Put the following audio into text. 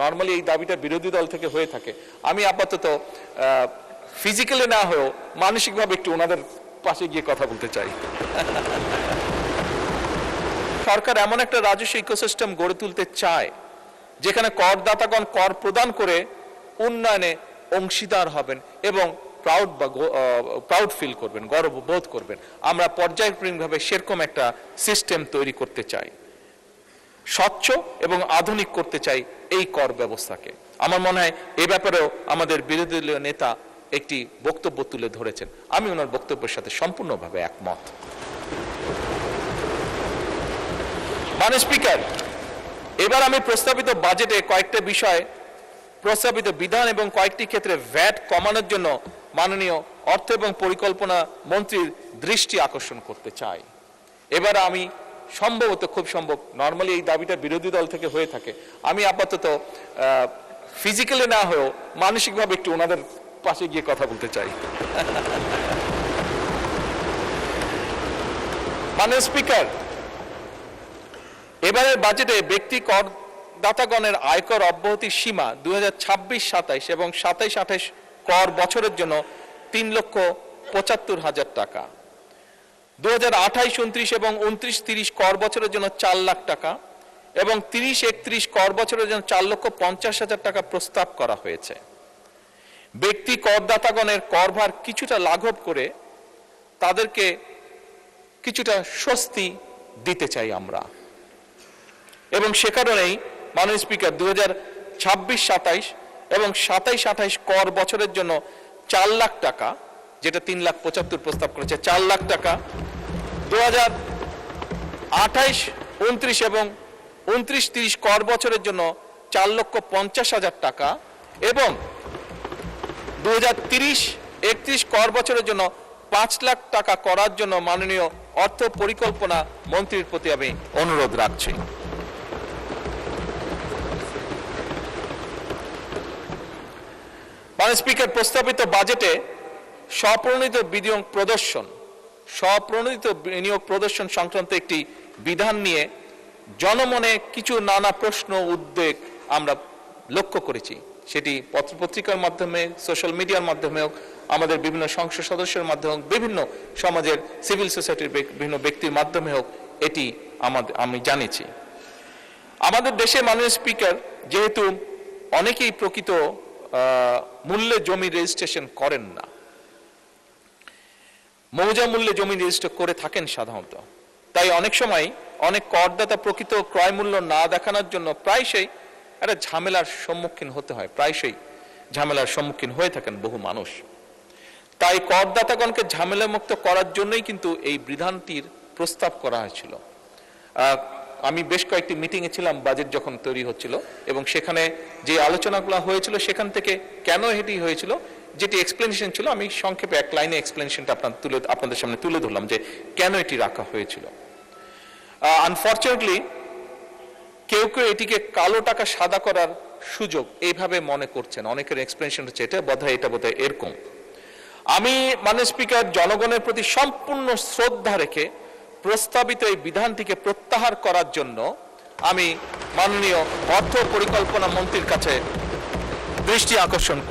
Normally এই দাবিটা বিরোধী দল থেকে হয়ে থাকে। আমি আপাতত ফিজিক্যালি না হয়েও মানসিকভাবে একটু ওনাদের পাশে গিয়ে কথা বলতে চাই। সরকার এমন একটা রাজস্ব ইকোসিস্টেম গড়ে তুলতে চায় যেখানে করদাতাগণ কর প্রদান করে উন্নয়নে অংশীদার হবেন এবং প্রাউড ফিল করবেন, গর্ববোধ করবেন। আমরা পর্যায়ক্রমিকভাবে সেরকম একটা সিস্টেম তৈরি করতে চাই, স্বচ্ছ এবং আধুনিক করতে চাই এই কর ব্যবস্থাকে। আমার মনে হয় এ ব্যাপারেও আমাদের বিরোধী দলীয় নেতা একটি বক্তব্য তুলে ধরেছেন, আমি ওনার বক্তব্যের সাথে সম্পূর্ণভাবে একমত। মাননীয় স্পিকার, এবার আমি প্রস্তাবিত বাজেটে কয়েকটা বিষয়, প্রস্তাবিত বিধান এবং কয়েকটি ক্ষেত্রে ভ্যাট কমানোর জন্য মাননীয় অর্থ এবং পরিকল্পনা মন্ত্রীর দৃষ্টি আকর্ষণ করতে চাই। এবার আমি সম্ভবত, খুব সম্ভব, নরমালি এই দাবিটা বিরোধী দল থেকে হয়ে থাকে, আমি আপাতত ফিজিক্যালি না হয়েও মানসিকভাবে একটু ওনাদের পাশে গিয়ে কথা বলতে চাই। মাননীয় স্পিকার, এবারের বাজেটে ব্যক্তি করদাতাগণের আয়কর অব্যাহতির সীমা 2026-27 এবং 27-28 কর বছরের জন্য 3,75,000 টাকা, 2028-29 এবং 29-30 কর বছরের জন্য 4 লাখ টাকা এবং 30-31 কর বছরের জন্য 4,50,000 টাকা প্রস্তাব করা হয়েছে। ব্যক্তি করদাতাগণের করভার কিছুটা লাঘব করে তাদেরকে কিছুটা স্বস্তি দিতে চাই আমরা, এবং সে কারণেই মাননীয় স্পিকার 2026-27 এবং 27-28 কর বছরের জন্য 4 লাখ টাকা, যেটা 3,75,000 প্রস্তাব করেছে, 4 লাখ টাকা, 2028-29 এবং 29-30 কর বছরের জন্য 4,50,000 টাকা এবং 2030-31 কর বছরের জন্য 5 লাখ টাকা করার জন্য মাননীয় অর্থ পরিকল্পনা মন্ত্রীর প্রতি আমি অনুরোধ রাখছি। মাননীয় স্পিকার, প্রস্তাবিত বাজেটে স্বপ্রণোদিত বিনিয়োগ প্রদর্শন সংক্রান্ত একটি বিধান নিয়ে জনমনে কিছু নানা প্রশ্ন, উদ্বেগ আমরা লক্ষ্য করেছি। সেটি পত্রপত্রিকার মাধ্যমে, সোশ্যাল মিডিয়ার মাধ্যমে হোক, আমাদের বিভিন্ন সংসদ সদস্যের মাধ্যমে হোক, বিভিন্ন সমাজের সিভিল সোসাইটির বিভিন্ন ব্যক্তির মাধ্যমে হোক, এটি আমি জানিয়েছি। আমাদের দেশে মাননীয় স্পিকার, যেহেতু অনেকেই প্রকৃত মূল্যে জমি রেজিস্ট্রেশন করেন না, মৌজা মূল্যে জমি রেজিস্টার করে থাকেন সাধারণত, তাই অনেক সময় অনেক করদাতা প্রকৃত ক্রয় মূল্য না দেখানোর জন্য প্রায়শই একটা ঝামেলার সম্মুখীন হতে হয়, প্রায়শই ঝামেলার সম্মুখীন হয়ে থাকেন বহু মানুষ। তাই করদাতাগণকে ঝামেলা মুক্ত করার জন্যই কিন্তু এই বিধানটির প্রস্তাব করা হয়েছিল। আমি বেশ কয়েকটি মিটিংয়ে ছিলাম বাজেট যখন তৈরি হচ্ছিল, এবং সেখানে যে আলোচনাগুলো হয়েছিল সেখান থেকে কেন এটি হয়েছিল, যেটি এক্সপ্লেনেশন ছিল, আমি সংক্ষেপে এক লাইনে এক্সপ্লেনেশনটা আপনাদের সামনে তুলে ধরলাম যে কেন এটি রাখা হয়েছিল। আনফরচুনেটলি কেউ কেউ এটিকে কালো টাকা সাদা করার সুযোগ এইভাবে মনে করছেন, অনেকের এক্সপ্লেনেশন হচ্ছে এটা বোধহয় এরকম। আমি মাননীয় স্পিকার, জনগণের প্রতি সম্পূর্ণ শ্রদ্ধা রেখে প্রস্তাবিত এই বিধানটিকে প্রত্যাহার করার জন্য আমি মাননীয় অর্থ পরিকল্পনা মন্ত্রীর কাছে দৃষ্টি আকর্ষণ করছি।